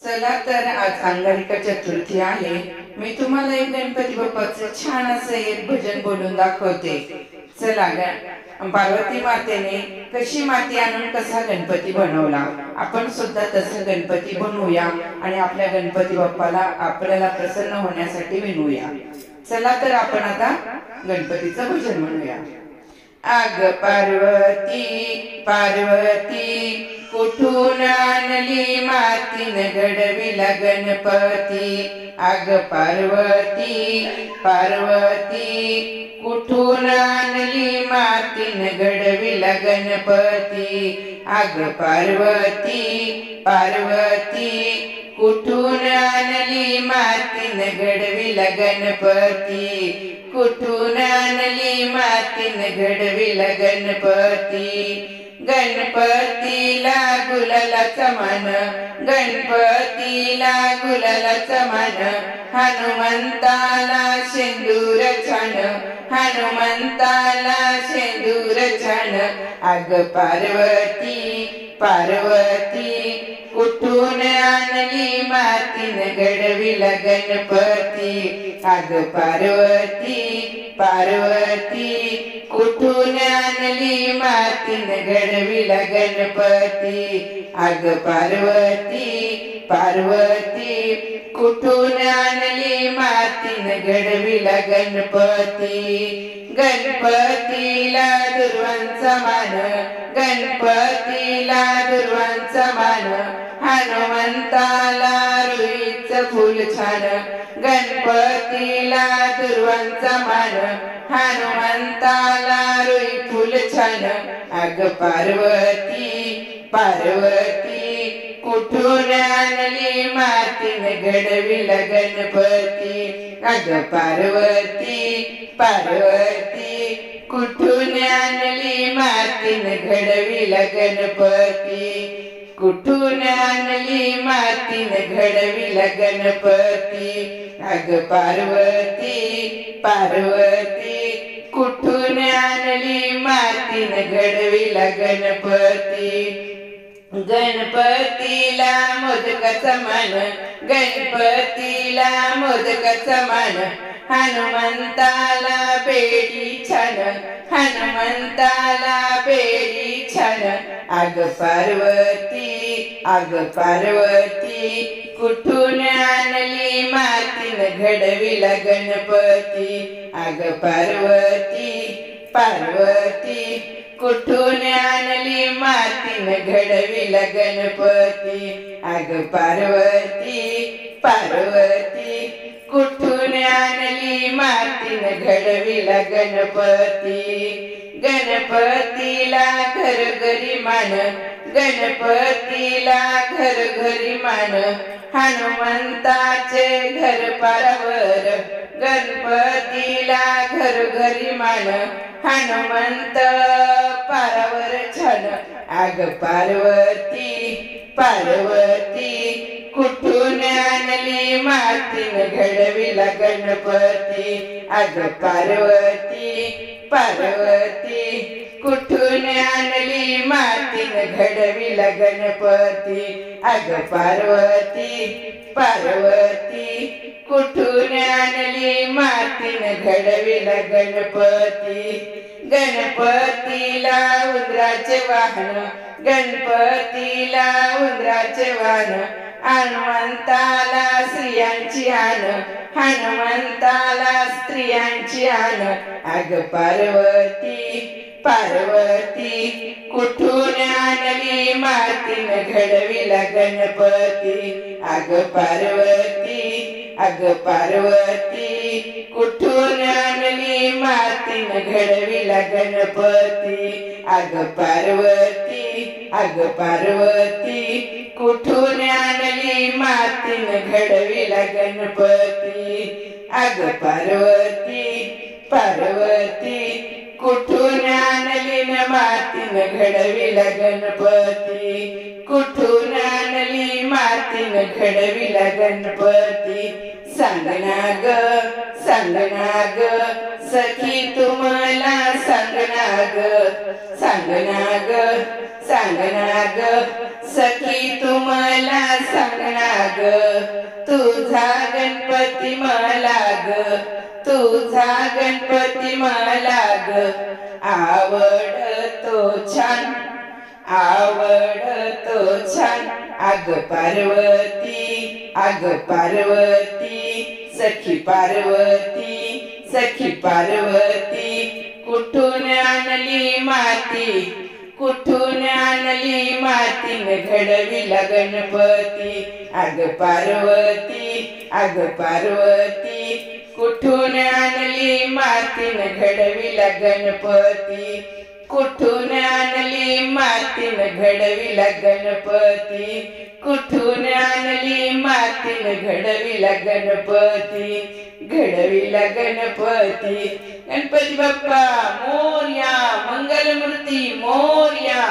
चला तर आज अंगारिका चतुर्थी आहे। मी तुम्हाला एक गणपती बाप्पाचं छान असं एक भजन बोलून दाखवते। चला पार्वती मातेने कशी माती आणून कसा गणपती बनवला, आपण सुद्धा तसं गणपती बनवूया आणि आपल्या गणपती बाप्पाला आपल्याला प्रसन्न होण्यासाठी विनवूया। चला तर आपण आता गणपतीचं भजन म्हणूया। आग पार्वती पार्वती कुठून आणली मातीन घडविला गणपती। आग पार्वती पार्वती कुठून आणली मातीन घडविला गणपती। आग पार्वती पार्वती कुठून आणली मातीन घडविला गणपती। कुठून आणली मातीन घडविला गणपती। गणपतीला गुलालाचा मान, गणपतीला गुलालाचा मान, हनुमंताला शेंदूर छान, हनुमंताला शेंदूर छान। आग पार्वती पार्वती कुठून आणली मातीन घडविला गणपती। आग पार्वती पार्वती कुठून आणली मातीन घडविला गणपती। आग पार्वती पार्वती कुठून आणली मातीन घडविला गणपती। गणपतीला दुर्वांचा मान, गणपतीला दुर्वांचा मान, हनुमंताला रुईचं फूल छान, गणपतीला दुर्वांचा मान, हनुमंताला रुई फूल छान। आग पार्वती पार्वती कुठून आणली मातीन घडविला गणपती। आग पार्वती पार्वती कुठून आणली मातीन घडविला गणपती। कुठून आणली मातीन घडविला गणपती। आग पार्वती पार्वती कुठून आणली मातीन घडविला गणपती। गणपतीला मोदकाचा मान, गणपतीला मोदकाचा मान, हनुमंताला बेडी छान, हनुमंताला बेडी छान। आग पार्वती आग पार्वती कुठून आणली मातीन घडविला गणपती। आग पार्वती पार्वती कुठून आणली मातीन घडविला गणपती। आग पार्वती पार्वती कुठून आणली मातीन घडविला गणपती। गणपतीला घरोघरी मान, गणपतीला घरोघरी मान, हनुमंताचे घर पारावर, गणपतीला घरोघरी मान, हनुमंत पारावर छान। आग पार्वती पार्वती कुठून आणली मातीन घडविला गणपती। आग पार्वती पार्वती कुठून आणली मातीन घडविला गणपती। आग पार्वती पार्वती कुठून आणली मातीन घडविला गणपती। गणपतीला उंदराचे वाहन, गणपतीला उंदराचे वाहन, हनुमंताला स्त्रियांची आण, हनुमंताला स्त्रियांची आण। आग पार्वती पार्वती कुठून आणली मातीन घडविला गणपती। आग पार्वती आग पार्वती कुठून आणली मातीन घडविला गणपती। आग पार्वती आग पार्वती कुठून आणली मातीन घडविला गणपती। आग पार्वती पार्वती कुठून आणली मातीन घडविला गणपती। कुठून आणली मातीन घडविला गणपती। सांगना ग सांगना ग सखी तुम्हाला सांगना ग, सांगना ग सांगना ग सखी तुम्हाला सांगना ग तुझा गणपती मला ग तुझा गणपती मला ग आवडतो छान आवडतो छान अग पार्वती सखी पार्वती कुठून आणली मातीन घडविला गणपती अग पार्वती कुठून आणली मातीन घडविला गणपती कुठून आणली मातीन घडविला गणपती कुठून आणली मातीन घडविला गणपती गणपती बाप्पा मोरया मंगलमूर्ती मोरया